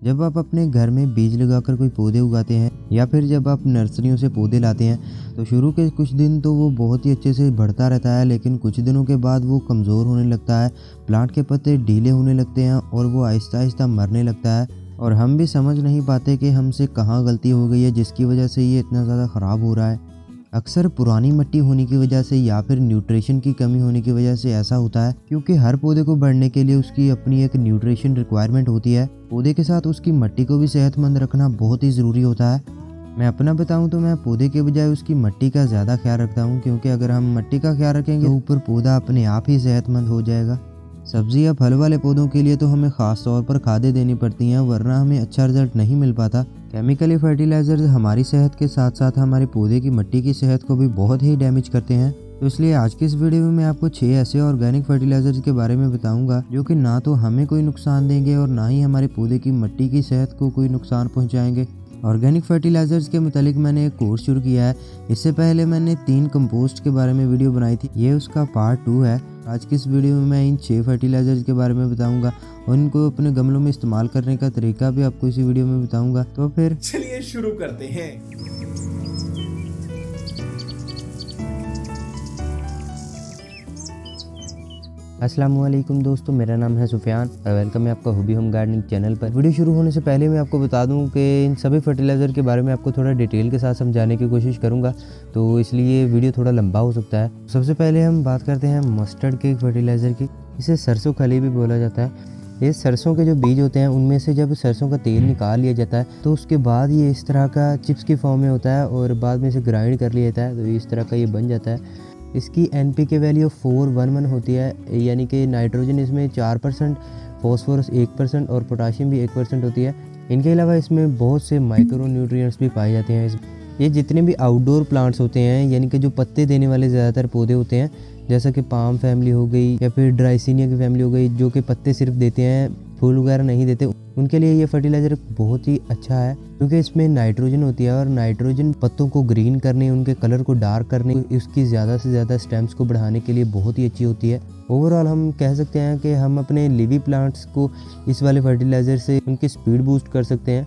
जब आप अपने घर में बीज लगाकर कोई पौधे उगाते हैं या फिर जब आप नर्सरियों से पौधे लाते हैं तो शुरू के कुछ दिन तो वो बहुत ही अच्छे से बढ़ता रहता है, लेकिन कुछ दिनों के बाद वो कमज़ोर होने लगता है। प्लांट के पत्ते ढीले होने लगते हैं और वो आहिस्ता आहिस्ता मरने लगता है और हम भी समझ नहीं पाते कि हमसे कहाँ गलती हो गई है जिसकी वजह से ये इतना ज़्यादा ख़राब हो रहा है। अक्सर पुरानी मिट्टी होने की वजह से या फिर न्यूट्रिशन की कमी होने की वजह से ऐसा होता है, क्योंकि हर पौधे को बढ़ने के लिए उसकी अपनी एक न्यूट्रिशन रिक्वायरमेंट होती है। पौधे के साथ उसकी मिट्टी को भी सेहतमंद रखना बहुत ही ज़रूरी होता है। मैं अपना बताऊं तो मैं पौधे के बजाय उसकी मिट्टी का ज़्यादा ख्याल रखता हूं, क्योंकि अगर हम मिट्टी का ख्याल रखेंगे तो ऊपर पौधा अपने आप ही सेहतमंद हो जाएगा। सब्जी या फल वाले पौधों के लिए तो हमें ख़ास तौर पर खादें देनी पड़ती हैं, वरना हमें अच्छा रिजल्ट नहीं मिल पाता। केमिकली फर्टिलाइजर्स हमारी सेहत के साथ साथ हमारे पौधे की मिट्टी की सेहत को भी बहुत ही डैमेज करते हैं। तो इसलिए आज की इस वीडियो में मैं आपको 6 ऐसे ऑर्गेनिक फर्टिलाइजर्स के बारे में बताऊंगा जो कि ना तो हमें कोई नुकसान देंगे और ना ही हमारे पौधे की मिट्टी की सेहत को कोई नुकसान पहुंचाएंगे। ऑर्गेनिक फर्टिलाइजर्स के मुतालिक मैंने एक कोर्स शुरू किया है। इससे पहले मैंने 3 कंपोस्ट के बारे में वीडियो बनाई थी, ये उसका पार्ट 2 है। आज की इस वीडियो में मैं इन 6 फर्टिलाइजर्स के बारे में बताऊंगा और इनको अपने गमलों में इस्तेमाल करने का तरीका भी आपको इसी वीडियो में बताऊंगा। तो फिर चलिए शुरू करते हैं। अस्सलामुअलैकुम दोस्तों, मेरा नाम है सुफियान और वेलकम है आपका हॉबी होम गार्डनिंग चैनल पर। वीडियो शुरू होने से पहले मैं आपको बता दूं कि इन सभी फर्टिलाइज़र के बारे में आपको थोड़ा डिटेल के साथ समझाने की कोशिश करूंगा, तो इसलिए वीडियो थोड़ा लंबा हो सकता है। सबसे पहले हम बात करते हैं मस्टर्ड के फर्टिलाइज़र की। इसे सरसों खली भी बोला जाता है। ये सरसों के जो बीज होते हैं उनमें से जब सरसों का तेल निकाल लिया जाता है तो उसके बाद ये इस तरह का चिप्स की फॉर्म में होता है और बाद में इसे ग्राइंड कर लिया जाता है, तो इस तरह का ये बन जाता है। इसकी NPK वैल्यू 411 होती है, यानी कि नाइट्रोजन इसमें 4%, फॉस्फोरस 1% और पोटाशियम भी 1% होती है। इनके अलावा इसमें बहुत से माइक्रो न्यूट्रिएंट्स भी पाए जाते हैं। ये जितने भी आउटडोर प्लांट्स होते हैं, यानी कि जो पत्ते देने वाले ज़्यादातर पौधे होते हैं, जैसा कि पाम फैमिली हो गई या फिर ड्राइसिनिया की फैमिली हो गई, जो कि पत्ते सिर्फ देते हैं, फूल वगैरह नहीं देते, उनके लिए ये फर्टिलाइज़र बहुत ही अच्छा है, क्योंकि इसमें नाइट्रोजन होती है और नाइट्रोजन पत्तों को ग्रीन करने, उनके कलर को डार्क करने, उसकी ज़्यादा से ज़्यादा स्टेम्स को बढ़ाने के लिए बहुत ही अच्छी होती है। ओवरऑल हम कह सकते हैं कि हम अपने लिवी प्लांट्स को इस वाले फर्टिलाइज़र से उनकी स्पीड बूस्ट कर सकते हैं।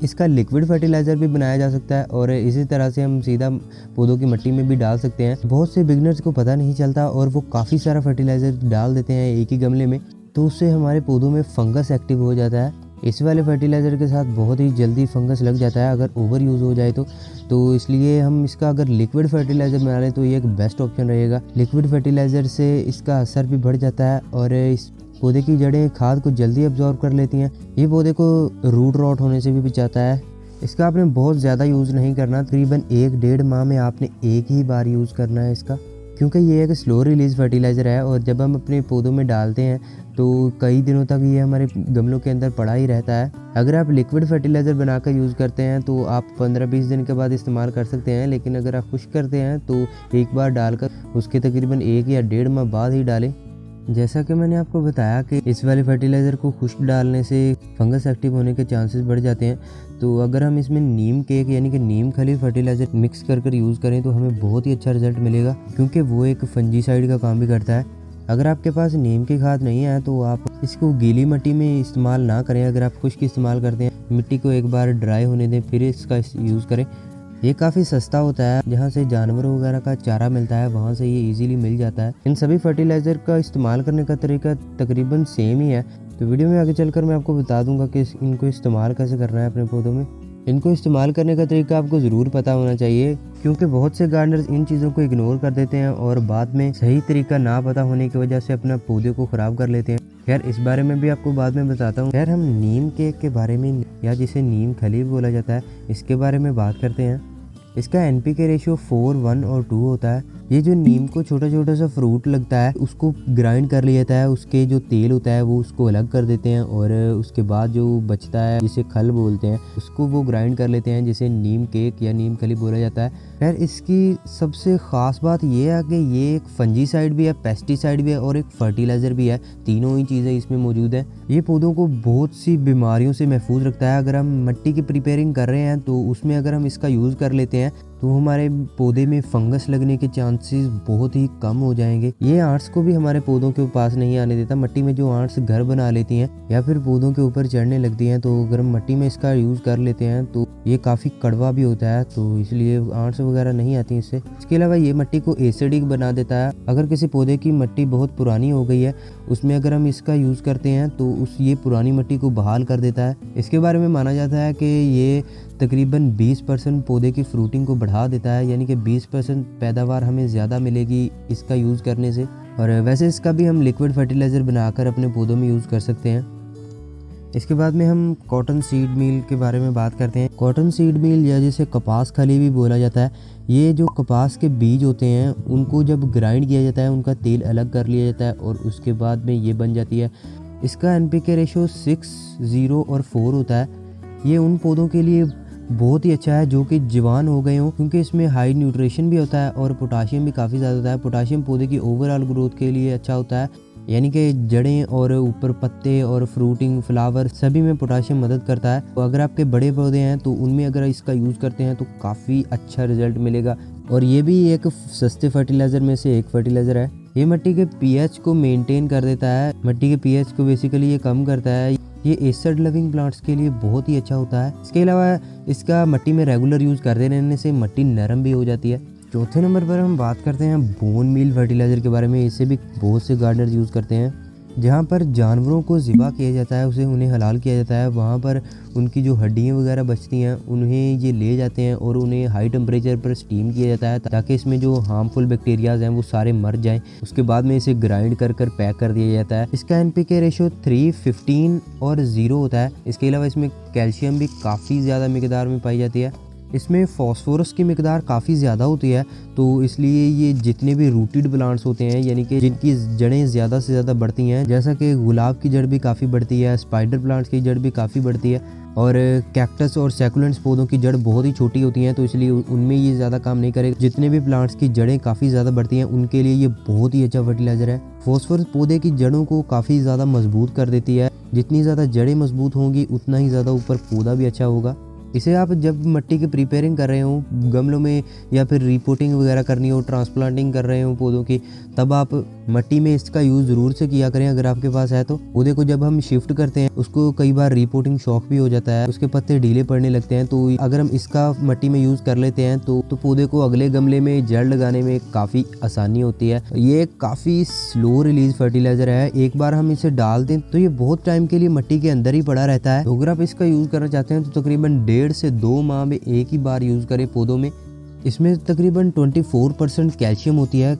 इसका लिक्विड फर्टिलाइज़र भी बनाया जा सकता है और इसी तरह से हम सीधा पौधों की मिट्टी में भी डाल सकते हैं। बहुत से बिगनर्स को पता नहीं चलता और वो काफ़ी सारा फर्टिलाइज़र डाल देते हैं एक ही गमले में, तो उससे हमारे पौधों में फंगस एक्टिव हो जाता है। इस वाले फर्टिलाइज़र के साथ बहुत ही जल्दी फंगस लग जाता है अगर ओवर यूज़ हो जाए तो इसलिए हम इसका अगर लिक्विड फर्टिलाइज़र बना लें तो ये एक बेस्ट ऑप्शन रहेगा। लिक्विड फर्टिलाइज़र से इसका असर भी बढ़ जाता है और इस पौधे की जड़ें खाद को जल्दी अब्जॉर्ब कर लेती हैं। ये पौधे को रूट रॉट होने से भी बचाता है। इसका आपने बहुत ज़्यादा यूज़ नहीं करना, तकरीबन 1-1.5 माह में आपने एक ही बार यूज़ करना है इसका, क्योंकि ये एक स्लो रिलीज़ फर्टिलाइज़र है और जब हम अपने पौधों में डालते हैं तो कई दिनों तक ये हमारे गमलों के अंदर पड़ा ही रहता है। अगर आप लिक्विड फर्टिलाइज़र बनाकर यूज़ करते हैं तो आप 15-20 दिन के बाद इस्तेमाल कर सकते हैं, लेकिन अगर आप खुश करते हैं तो एक बार डालकर उसके तकरीबन 1 या 1.5 माह बाद ही डालें। जैसा कि मैंने आपको बताया कि इस वाले फर्टिलाइज़र को खुश्क डालने से फंगस एक्टिव होने के चांसेस बढ़ जाते हैं, तो अगर हम इसमें नीम केक यानी कि नीम खली फर्टिलाइज़र मिक्स कर यूज़ करें तो हमें बहुत ही अच्छा रिजल्ट मिलेगा, क्योंकि वो एक फंजीसाइड का काम भी करता है। अगर आपके पास नीम की खाद नहीं है तो आप इसको गीली मिट्टी में इस्तेमाल ना करें। अगर आप खुश्क इस्तेमाल करते हैं, मिट्टी को एक बार ड्राई होने दें फिर इसका यूज़ करें। ये काफ़ी सस्ता होता है, जहाँ से जानवरों वगैरह का चारा मिलता है वहाँ से ये इजीली मिल जाता है। इन सभी फर्टिलाइज़र का इस्तेमाल करने का तरीका तकरीबन सेम ही है, तो वीडियो में आगे चलकर मैं आपको बता दूंगा कि इनको इस्तेमाल कैसे करना है अपने पौधों में। इनको इस्तेमाल करने का तरीका आपको ज़रूर पता होना चाहिए, क्योंकि बहुत से गार्डनर्स इन चीज़ों को इग्नोर कर देते हैं और बाद में सही तरीका ना पता होने की वजह से अपना पौधे को ख़राब कर लेते हैं। खैर, इस बारे में भी आपको बाद में बताता हूँ। खैर, हम नीम केक के बारे में, या जिसे नीम खली बोला जाता है, इसके बारे में बात करते हैं। इसका NPK रेशियो 4, 1 और 2 होता है। ये जो नीम को छोटा छोटा सा फ्रूट लगता है उसको ग्राइंड कर लिया जाता है, उसके जो तेल होता है वो उसको अलग कर देते हैं और उसके बाद जो बचता है जिसे खल बोलते हैं उसको वो ग्राइंड कर लेते हैं, जिसे नीम केक या नीम खली बोला जाता है। खैर, इसकी सबसे ख़ास बात ये है कि ये एक फंजीसाइड भी है, पेस्टिसाइड भी है और एक फर्टिलाइज़र भी है। तीनों ही चीज़ें इसमें मौजूद हैं। ये पौधों को बहुत सी बीमारियों से महफूज रखता है। अगर हम मिट्टी की प्रिपेयरिंग कर रहे हैं तो उसमें अगर हम इसका यूज़ कर लेते हैं तो हमारे पौधे में फंगस लगने के चांसेस बहुत ही कम हो जाएंगे। ये आंट्स को भी हमारे पौधों के पास नहीं आने देता। मिट्टी में जो आंट्स घर बना लेती हैं या फिर पौधों के ऊपर चढ़ने लगती हैं, तो अगर हम मिट्टी में इसका यूज़ कर लेते हैं तो ये काफ़ी कड़वा भी होता है, तो इसलिए आंट्स वगैरह नहीं आती इससे। इसके अलावा ये मिट्टी को एसिडिक बना देता है। अगर किसी पौधे की मिट्टी बहुत पुरानी हो गई है, उसमें अगर हम इसका यूज़ करते हैं तो ये पुरानी मिट्टी को बहाल कर देता है। इसके बारे में माना जाता है कि ये तकरीबन 20% पौधे की फ्रूटिंग को बढ़ा देता है, यानी कि 20% पैदावार हमें ज़्यादा मिलेगी इसका यूज़ करने से। और वैसे इसका भी हम लिक्विड फर्टिलाइज़र बनाकर अपने पौधों में यूज़ कर सकते हैं। इसके बाद में हम कॉटन सीड मील के बारे में बात करते हैं। कॉटन सीड मील या जिसे कपास खली भी बोला जाता है, ये जो कपास के बीज होते हैं उनको जब ग्राइंड किया जाता है, उनका तेल अलग कर लिया जाता है और उसके बाद में ये बन जाती है। इसका NPK रेशो 6, 0 और 4 होता है। ये उन पौधों के लिए बहुत ही अच्छा है जो कि जवान हो गए हों, क्योंकि इसमें हाई न्यूट्रिशन भी होता है और पोटाशियम भी काफ़ी ज़्यादा होता है। पोटाशियम पौधे की ओवरऑल ग्रोथ के लिए अच्छा होता है, यानी कि जड़ें और ऊपर पत्ते और फ्रूटिंग, फ्लावर सभी में पोटाशियम मदद करता है। तो अगर आपके बड़े पौधे हैं तो उनमें अगर इसका यूज़ करते हैं तो काफ़ी अच्छा रिजल्ट मिलेगा। और ये भी एक सस्ते फर्टिलाइज़र में से एक फर्टिलाइज़र है। ये मिट्टी के pH को मेंटेन कर देता है। मिट्टी के pH को बेसिकली ये कम करता है। ये एसिड लविंग प्लांट्स के लिए बहुत ही अच्छा होता है। इसके अलावा इसका मिट्टी में रेगुलर यूज़ करते रहने से मिट्टी नरम भी हो जाती है। चौथे नंबर पर हम बात करते हैं बोन मील फर्टिलाइज़र के बारे में। इसे भी बहुत से गार्डनर्स यूज़ करते हैं। जहाँ पर जानवरों को ज़िबा किया जाता है, उसे उन्हें हलाल किया जाता है, वहाँ पर उनकी जो हड्डियाँ वगैरह बचती हैं उन्हें ये ले जाते हैं और उन्हें हाई टेम्परेचर पर स्टीम किया जाता है ताकि इसमें जो हार्मफुल बैक्टीरियाज हैं वो सारे मर जाएं। उसके बाद में इसे ग्राइंड कर पैक कर दिया जाता है। इसका NPK रेशो 3, 15 और 0 होता है। इसके अलावा इसमें कैल्शियम भी काफ़ी ज़्यादा मिकदार में पाई जाती है। इसमें फॉस्फोरस की मिकदार काफ़ी ज़्यादा होती है, तो इसलिए ये जितने भी रूटेड प्लांट्स होते हैं, यानी कि जिनकी जड़ें ज़्यादा से ज़्यादा बढ़ती हैं, जैसा कि गुलाब की जड़ भी काफ़ी बढ़ती है, स्पाइडर प्लांट्स की जड़ भी काफ़ी बढ़ती है और कैक्टस और सैकुलेंट्स पौधों की जड़ बहुत ही छोटी होती हैं, तो इसलिए उनमें ये ज़्यादा काम नहीं करेगा। जितने भी प्लांट्स की जड़ें काफ़ी ज़्यादा बढ़ती हैं उनके लिए ये बहुत ही अच्छा फर्टिलाइज़र है। फॉस्फोरस पौधे की जड़ों को काफ़ी ज़्यादा मजबूत कर देती है। जितनी ज़्यादा जड़ें मजबूत होंगी उतना ही ज़्यादा ऊपर पौधा भी अच्छा होगा। इसे आप जब मिट्टी की प्रिपेयरिंग कर रहे हो गमलों में, या फिर रिपोर्टिंग वगैरह करनी हो, ट्रांसप्लांटिंग कर रहे हो पौधों की, तब आप मिट्टी में इसका यूज़ ज़रूर से किया करें अगर आपके पास है तो। पौधे को जब हम शिफ्ट करते हैं उसको कई बार रिपोर्टिंग शॉक भी हो जाता है, उसके पत्ते ढीले पड़ने लगते हैं, तो अगर हम इसका मिट्टी में यूज़ कर लेते हैं तो पौधे को अगले गमले में जड़ लगाने में काफ़ी आसानी होती है। ये काफ़ी स्लो रिलीज फर्टिलाइज़र है। एक बार हम इसे डाल दें तो ये बहुत टाइम के लिए मिट्टी के अंदर ही पड़ा रहता है। तो अगर आप इसका यूज़ करना चाहते हैं तो तकरीबन 1.5 से 2 माह में एक ही बार यूज़ करें पौधों में। इसमें तकरीबन 24% कैल्शियम होती है।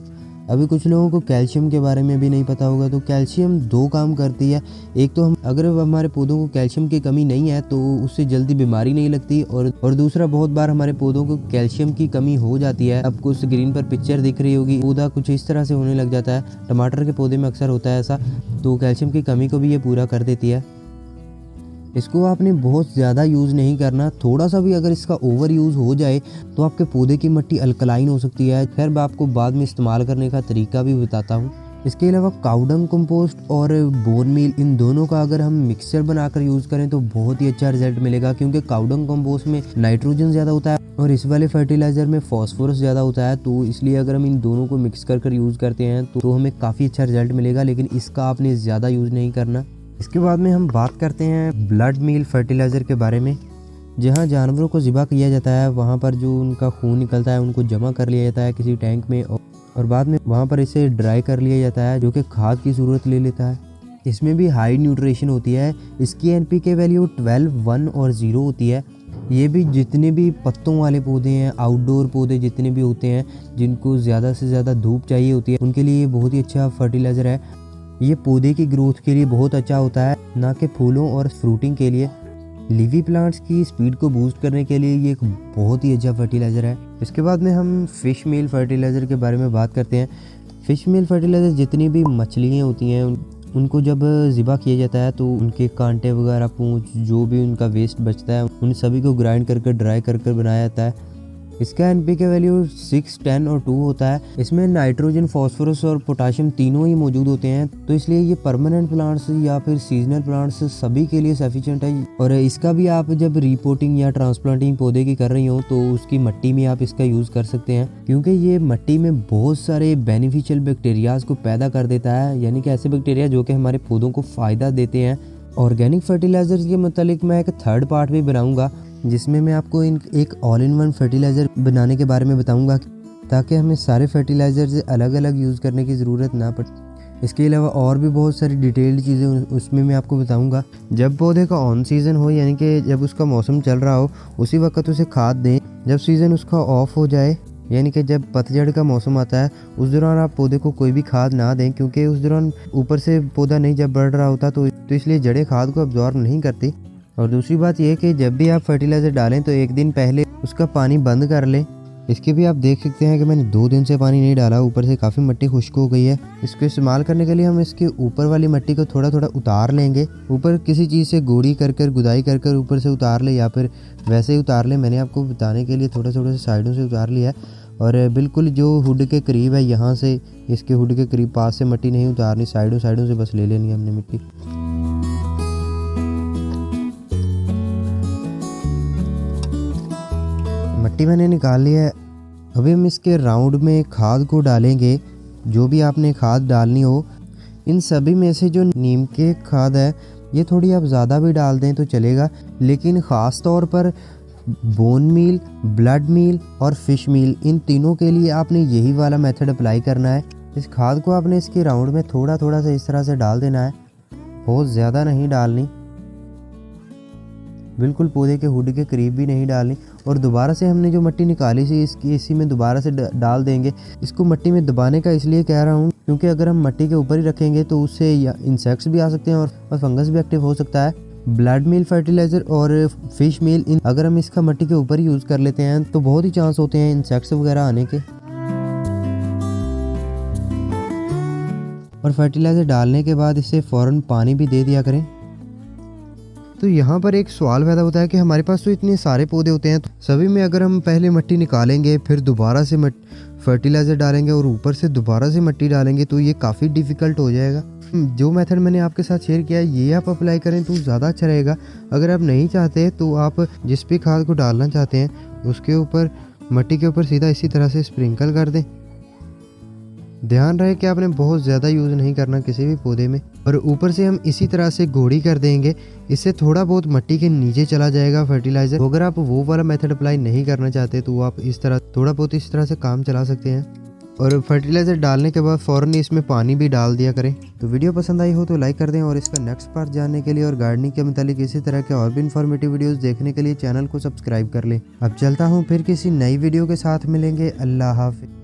अभी कुछ लोगों को कैल्शियम के बारे में भी नहीं पता होगा, तो कैल्शियम 2 काम करती है। एक तो अगर हमारे पौधों को कैल्शियम की कमी नहीं है तो उससे जल्दी बीमारी नहीं लगती, और दूसरा बहुत बार हमारे पौधों को कैल्शियम की कमी हो जाती है। आपको स्क्रीन पर पिक्चर दिख रही होगी, पौधा कुछ इस तरह से होने लग जाता है। टमाटर के पौधे में अक्सर होता है ऐसा, तो कैल्शियम की कमी को भी ये पूरा कर देती है। इसको आपने बहुत ज़्यादा यूज़ नहीं करना, थोड़ा सा भी अगर इसका ओवर यूज़ हो जाए तो आपके पौधे की मिट्टी अल्कलाइन हो सकती है। खैर मैं आपको बाद में इस्तेमाल करने का तरीका भी बताता हूँ। इसके अलावा काउडंग कंपोस्ट और बोन मील, इन दोनों का अगर हम मिक्सचर बनाकर यूज़ करें तो बहुत ही अच्छा रिजल्ट मिलेगा, क्योंकि काउडंग कंपोस्ट में नाइट्रोजन ज़्यादा होता है और इस वाले फर्टिलाइज़र में फॉस्फोरस ज़्यादा होता है। तो इसलिए अगर हम इन दोनों को मिक्स कर यूज़ करते हैं तो हमें काफ़ी अच्छा रिजल्ट मिलेगा, लेकिन इसका आपने ज़्यादा यूज़ नहीं करना। इसके बाद में हम बात करते हैं ब्लड मील फर्टिलाइज़र के बारे में। जहाँ जानवरों को ज़िबा किया जाता है वहाँ पर जो उनका खून निकलता है उनको जमा कर लिया जाता है किसी टैंक में, और बाद में वहाँ पर इसे ड्राई कर लिया जाता है, जो कि खाद की सूरत ले लेता है। इसमें भी हाई न्यूट्रिशन होती है। इसकी NPK वैल्यू 12, 1 और 0 होती है। ये भी जितने भी पत्तों वाले पौधे हैं, आउटडोर पौधे जितने भी होते हैं जिनको ज़्यादा से ज़्यादा धूप चाहिए होती है, उनके लिए ये बहुत ही अच्छा फर्टिलाइज़र है। ये पौधे की ग्रोथ के लिए बहुत अच्छा होता है, ना कि फूलों और फ्रूटिंग के लिए। लिवी प्लांट्स की स्पीड को बूस्ट करने के लिए ये एक बहुत ही अच्छा फर्टिलाइज़र है। इसके बाद में हम फिश मील फर्टिलाइज़र के बारे में बात करते हैं। फिश मील फर्टिलाइज़र जितनी भी मछलियाँ होती हैं उनको जब ज़िबा किया जाता है तो उनके कांटे वगैरह, पूंछ, जो भी उनका वेस्ट बचता है, उन सभी को ग्राइंड करके ड्राई करके बनाया जाता है। इसका एनपीके वैल्यू 6, 10 और 2 होता है। इसमें नाइट्रोजन, फास्फोरस और पोटाशियम तीनों ही मौजूद होते हैं, तो इसलिए ये परमानेंट प्लांट्स या फिर सीजनल प्लांट्स सभी के लिए सफिशिएंट है। और इसका भी आप जब रिपोर्टिंग या ट्रांसप्लांटिंग पौधे की कर रही हो तो उसकी मिट्टी में आप इसका यूज़ कर सकते हैं, क्योंकि ये मिट्टी में बहुत सारे बेनिफिशियल बैक्टीरियाज को पैदा कर देता है, यानी कि ऐसे बैक्टीरिया जो कि हमारे पौधों को फ़ायदा देते हैं। ऑर्गेनिक फर्टिलाइजर्स के मतलब मैं एक थर्ड पार्ट भी बनाऊंगा, जिसमें मैं आपको एक ऑल इन वन फर्टिलाइज़र बनाने के बारे में बताऊंगा, ताकि हमें सारे फर्टिलाइज़र्स अलग अलग यूज़ करने की ज़रूरत ना पड़े। इसके अलावा और भी बहुत सारी डिटेल्ड चीज़ें उसमें मैं आपको बताऊंगा। जब पौधे का ऑन सीज़न हो, यानी कि जब उसका मौसम चल रहा हो, उसी वक्त उसे खाद दें। जब सीज़न उसका ऑफ हो जाए, यानी कि जब पतझड़ का मौसम आता है, उस दौरान आप पौधे को कोई भी खाद ना दें, क्योंकि उस दौरान ऊपर से पौधा नहीं जब बढ़ रहा होता तो इसलिए जड़ें खाद को अब्जॉर्ब नहीं करती। और दूसरी बात यह कि जब भी आप फर्टिलाइज़र डालें तो एक दिन पहले उसका पानी बंद कर लें। इसके भी आप देख सकते हैं कि मैंने 2 दिन से पानी नहीं डाला, ऊपर से काफ़ी मिट्टी खुश्क हो गई है। इसको इस्तेमाल करने के लिए हम इसके ऊपर वाली मिट्टी को थोड़ा थोड़ा उतार लेंगे, ऊपर किसी चीज़ से गोड़ी कर गुदाई कर ऊपर से उतार ले, या फिर वैसे ही उतार ले। मैंने आपको बताने के लिए थोड़ा थोड़ा से साइडों से उतार लिया है, और बिल्कुल जो हुड के करीब है, यहाँ से इसके हुड के करीब पास से मिट्टी नहीं उतारनी, साइडों से बस ले लेनी है हमने मिट्टी। मिट्टी मैंने निकाल लिया है। अभी हम इसके राउंड में खाद को डालेंगे, जो भी आपने खाद डालनी हो। इन सभी में से जो नीम के खाद है, ये थोड़ी आप ज़्यादा भी डाल दें तो चलेगा, लेकिन ख़ास तौर पर बोन मील, ब्लड मील और फिश मील, इन तीनों के लिए आपने यही वाला मेथड अप्लाई करना है। इस खाद को आपने इसके राउंड में थोड़ा थोड़ा सा इस तरह से डाल देना है, बहुत ज़्यादा नहीं डालनी, बिल्कुल पौधे के हुड के करीब भी नहीं डालनी। और दोबारा से हमने जो मिट्टी निकाली थी इसी में दोबारा से डाल देंगे। इसको मिट्टी में दबाने का इसलिए कह रहा हूँ, क्योंकि अगर हम मिट्टी के ऊपर ही रखेंगे तो उससे इंसेक्ट्स भी आ सकते हैं और फंगस भी एक्टिव हो सकता है। ब्लड मील फर्टिलाइज़र और फिश मील अगर हम इसका मिट्टी के ऊपर ही यूज़ कर लेते हैं तो बहुत ही चांस होते हैं इंसेक्ट्स वगैरह आने के। और फर्टिलाइज़र डालने के बाद इसे फ़ौरन पानी भी दे दिया करें। तो यहाँ पर एक सवाल पैदा होता है कि हमारे पास तो इतने सारे पौधे होते हैं, तो सभी में अगर हम पहले मिट्टी निकालेंगे, फिर दोबारा से फर्टिलाइज़र डालेंगे और ऊपर से दोबारा से मिट्टी डालेंगे, तो ये काफ़ी डिफ़िकल्ट हो जाएगा। जो मेथड मैंने आपके साथ शेयर किया है, ये आप अप्लाई करें तो ज़्यादा अच्छा रहेगा। अगर आप नहीं चाहते तो आप जिस भी खाद को डालना चाहते हैं उसके ऊपर मिट्टी के ऊपर सीधा इसी तरह से स्प्रिंकल कर दें। ध्यान रहे कि आपने बहुत ज़्यादा यूज़ नहीं करना किसी भी पौधे में। और ऊपर से हम इसी तरह से गोड़ी कर देंगे, इससे थोड़ा बहुत मिट्टी के नीचे चला जाएगा फर्टिलाइज़र। तो अगर आप वो वाला मेथड अप्लाई नहीं करना चाहते तो आप इस तरह थोड़ा बहुत इस तरह से काम चला सकते हैं। और फर्टिलाइज़र डालने के बाद फ़ौरन इसमें पानी भी डाल दिया करें। तो वीडियो पसंद आई हो तो लाइक कर दें, और इसका नेक्स्ट पार्ट जानने के लिए और गार्डनिंग के मुतालिक इसी तरह के और भी इन्फॉर्मेटिव वीडियोस देखने के लिए चैनल को सब्सक्राइब कर लें। अब चलता हूँ, फिर किसी नई वीडियो के साथ मिलेंगे। अल्लाह हाफ़िज़।